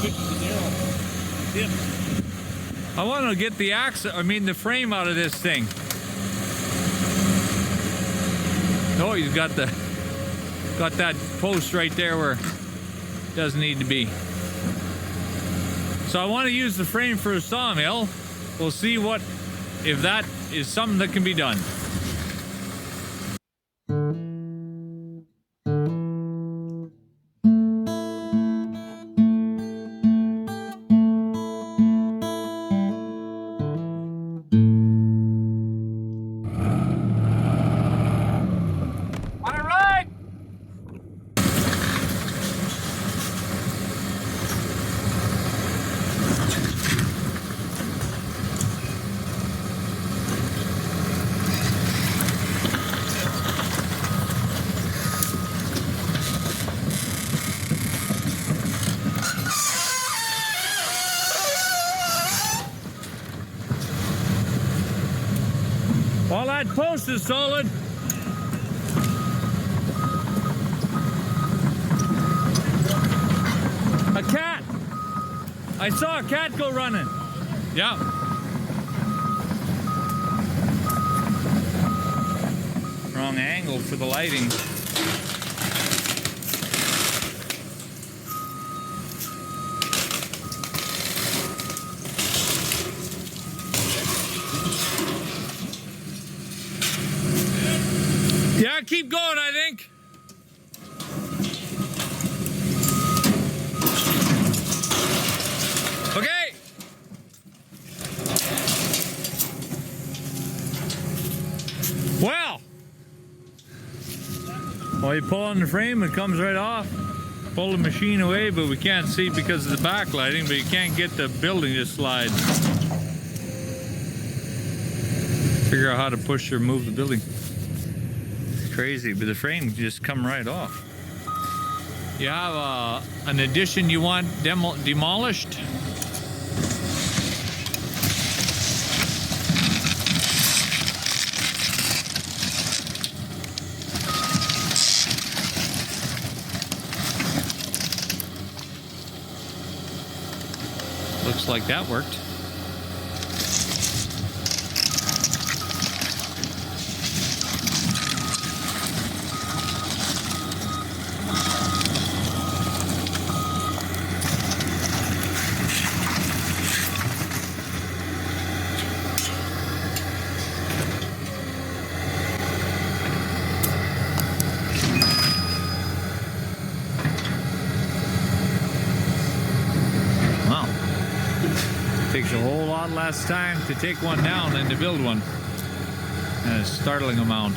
bit to the narrow tip. I want to get the the frame out of this thing. Oh, he's got that post right there where it doesn't need to be. So I want to use the frame for a sawmill. We'll see if that is something that can be done. Well, that post is solid. A cat. I saw a cat go running. Yeah. Wrong angle for the lighting. Yeah, keep going, I think. Okay. Well, you pull on the frame, it comes right off. Pull the machine away, but we can't see because of the backlighting, but you can't get the building to slide. Figure out how to push or move the building. Crazy, but the frame just come right off. You have an addition you want demolished? Looks like that worked. Takes a whole lot less time to take one down than to build one. A startling amount.